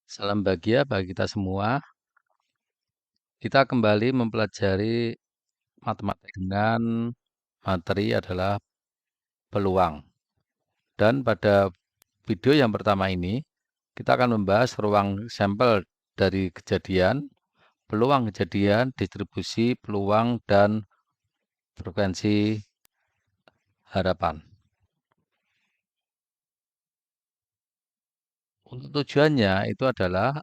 Salam bahagia bagi kita semua. Kita kembali mempelajari matematika dengan materi adalah peluang. Dan pada video yang pertama ini, kita akan membahas ruang sampel dari kejadian, peluang kejadian, distribusi peluang, dan frekuensi harapan. Untuk tujuannya itu adalah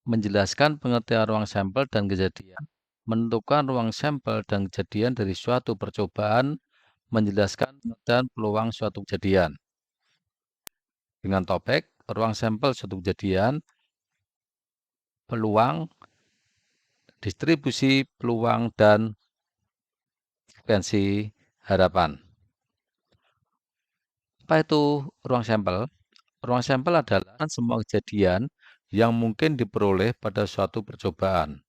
menjelaskan pengertian ruang sampel dan kejadian, menentukan ruang sampel dan kejadian dari suatu percobaan, menjelaskan pengertian peluang suatu kejadian. Dengan topik ruang sampel suatu kejadian, peluang, distribusi peluang, dan frekuensi harapan. Apa itu ruang sampel? Ruang sampel adalah semua kejadian yang mungkin diperoleh pada suatu percobaan.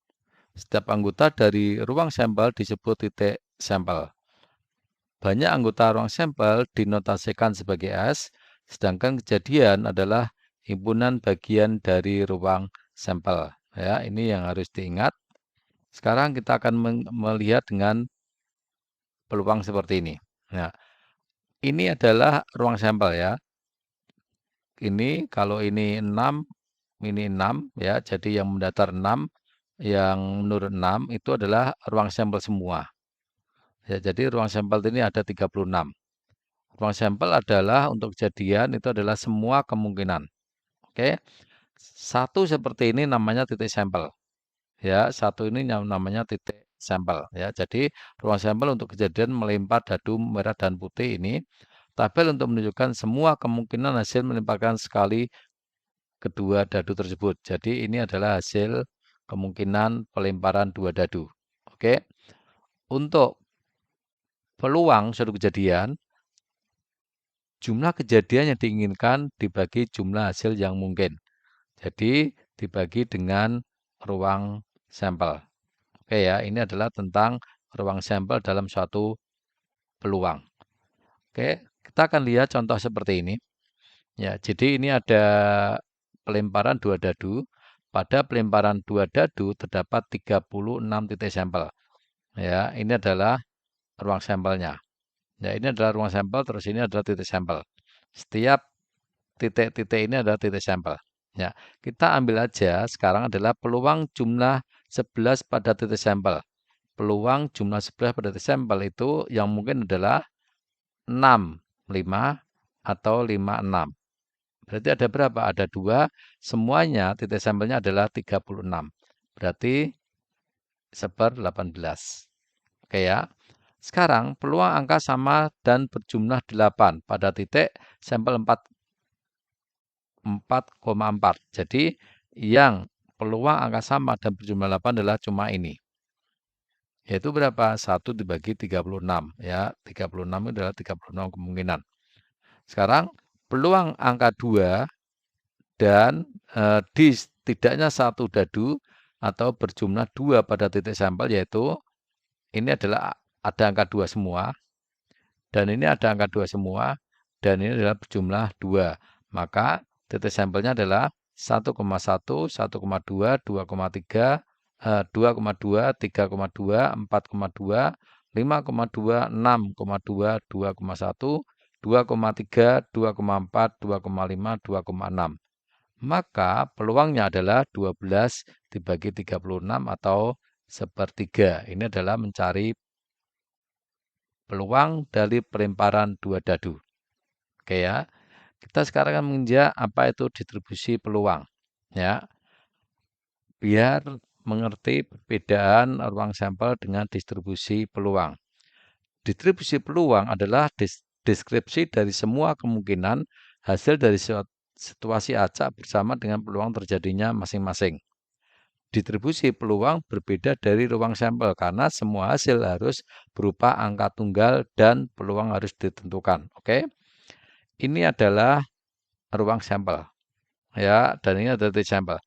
Setiap anggota dari ruang sampel disebut titik sampel. Banyak anggota ruang sampel dinotasikan sebagai S, sedangkan kejadian adalah himpunan bagian dari ruang sampel. Ya, ini yang harus diingat. Sekarang kita akan melihat dengan peluang seperti ini. Nah, ini adalah ruang sampel ya. Ini kalau ini 6, ini 6 ya. Jadi yang mendatar 6, yang menurun 6 itu adalah ruang sampel semua. Ya, jadi ruang sampel ini ada 36. Ruang sampel adalah untuk kejadian itu adalah semua kemungkinan. Oke. Satu seperti ini namanya titik sampel. Ya, satu ini yang namanya titik sampel ya. Jadi ruang sampel untuk kejadian melempar dadu merah dan putih ini. Tabel untuk menunjukkan semua kemungkinan hasil melemparkan sekali kedua dadu tersebut. Jadi ini adalah hasil kemungkinan pelemparan dua dadu. Oke. Untuk peluang suatu kejadian, jumlah kejadian yang diinginkan dibagi jumlah hasil yang mungkin. Jadi dibagi dengan ruang sampel. Oke ya, ini adalah tentang ruang sampel dalam suatu peluang. Oke, kita akan lihat contoh seperti ini. Ya, jadi ini ada pelemparan dua dadu. Pada pelemparan dua dadu terdapat 36 titik sampel. Ya, ini adalah ruang sampelnya. Ya, ini adalah ruang sampel, terus ini adalah titik sampel. Setiap titik-titik ini adalah titik sampel. Ya, kita ambil aja sekarang adalah peluang jumlah 11 pada titik sampel. Peluang jumlah 11 pada titik sampel itu yang mungkin adalah 6, 5, atau 5, 6. Berarti ada berapa? Ada 2. Semuanya titik sampelnya adalah 36. Berarti 1/18. Oke ya. Sekarang peluang angka sama dan berjumlah 8 pada titik sampel 4,4. Jadi yang peluang angka sama dan berjumlah 8 adalah cuma ini. Yaitu berapa? 1 dibagi 36. Ya, 36 itu adalah 36 kemungkinan. Sekarang peluang angka 2 dan di setidaknya satu dadu atau berjumlah 2 pada titik sampel, yaitu ini adalah ada angka 2 semua, dan ini ada angka 2 semua, dan ini adalah berjumlah 2. Maka titik sampelnya adalah 1,1, 1,2, 2,3, 2,2, 3,2, 4,2, 5,2, 6,2, 2,1, 2,3, 2,4, 2,5, 2,6. Maka peluangnya adalah 12 dibagi 36 atau 1/3. Ini adalah mencari peluang dari pelemparan dua dadu. Oke ya. Kita sekarang akan menginjak apa itu distribusi peluang. Ya. Biar mengerti perbedaan ruang sampel dengan distribusi peluang. Distribusi peluang adalah deskripsi dari semua kemungkinan hasil dari situasi acak bersama dengan peluang terjadinya masing-masing. Distribusi peluang berbeda dari ruang sampel karena semua hasil harus berupa angka tunggal dan peluang harus ditentukan. Oke. Ini adalah ruang sampel. Ya, dan ini adalah titik sampel.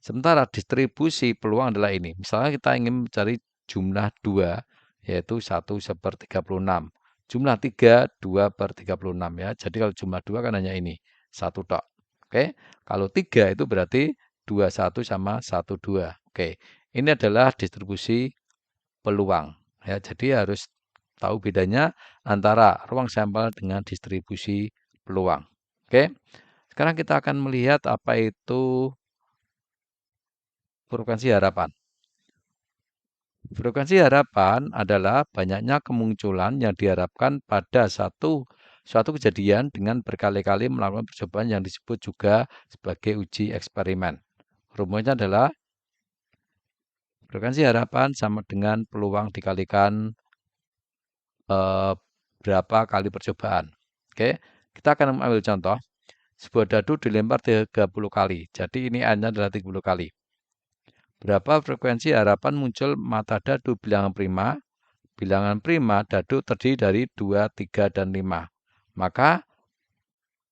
Sementara distribusi peluang adalah ini. Misalnya kita ingin mencari jumlah 2, yaitu 1/36. Jumlah 3, 2/36 ya. Jadi kalau jumlah 2 kan hanya ini, 1 tok. Oke. Kalau 3 itu berarti 21 sama 12. Oke, ini adalah distribusi peluang. Ya, jadi harus tahu bedanya antara ruang sampel dengan distribusi peluang. Oke, sekarang kita akan melihat apa itu frekuensi harapan. Frekuensi harapan adalah banyaknya kemunculan yang diharapkan pada suatu kejadian dengan berkali-kali melakukan percobaan yang disebut juga sebagai uji eksperimen. Rumusnya adalah frekuensi harapan sama dengan peluang dikalikan berapa kali percobaan. Oke, kita akan mengambil contoh. Sebuah dadu dilempar 30 kali. Jadi ini hanya adalah 30 kali. Berapa frekuensi harapan muncul mata dadu bilangan prima? Bilangan prima dadu terdiri dari 2, 3, dan 5. Maka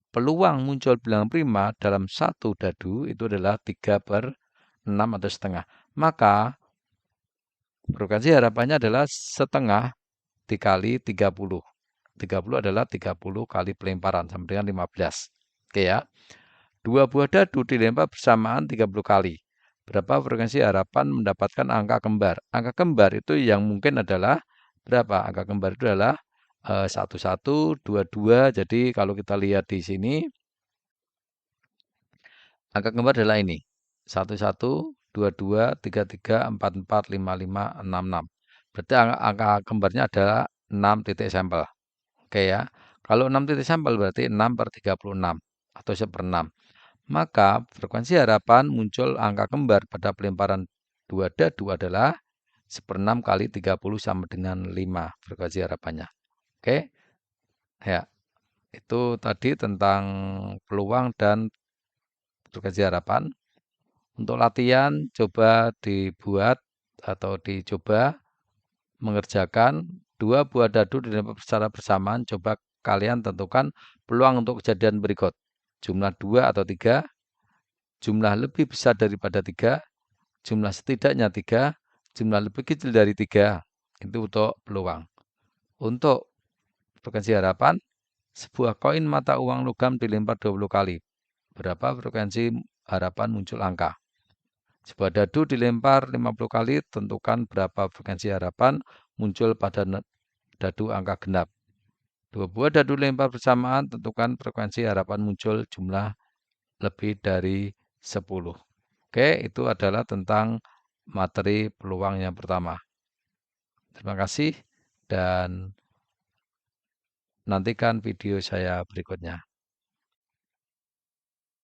peluang muncul bilangan prima dalam satu dadu itu adalah 3/6 atau setengah. Maka frekuensi harapannya adalah setengah dikali 30. 30 adalah 30 kali pelemparan sama dengan 15. Oke ya. Dua buah dadu dilempar bersamaan 30 kali. Berapa frekuensi harapan mendapatkan angka kembar? Angka kembar itu yang mungkin adalah berapa? Angka kembar itu adalah 11, 22. Jadi kalau kita lihat di sini, angka kembar adalah ini. 11, 22, 33, 44, 55, 66. Berarti angka kembarnya adalah 6 titik sampel. Oke ya. Kalau 6 titik sampel berarti 6/36 atau 1/6. Maka frekuensi harapan muncul angka kembar pada pelemparan 2 dadu adalah 1/6 kali 30 sama dengan 5 frekuensi harapannya. Oke. Ya. Itu tadi tentang peluang dan frekuensi harapan. Untuk latihan coba dibuat atau dicoba mengerjakan 2 buah dadu dilempar secara bersamaan. Coba kalian tentukan peluang untuk kejadian berikut. Jumlah 2 atau 3, jumlah lebih besar daripada 3, jumlah setidaknya 3, jumlah lebih kecil dari 3. Itu untuk peluang. Untuk frekuensi harapan, sebuah koin mata uang logam dilempar 20 kali. Berapa frekuensi harapan muncul angka? Sebuah dadu dilempar 50 kali, tentukan berapa frekuensi harapan muncul pada dadu angka genap. 2 buah dadu lempar bersamaan, tentukan frekuensi harapan muncul jumlah lebih dari 10. Oke, itu adalah tentang materi peluang yang pertama. Terima kasih dan nantikan video saya berikutnya.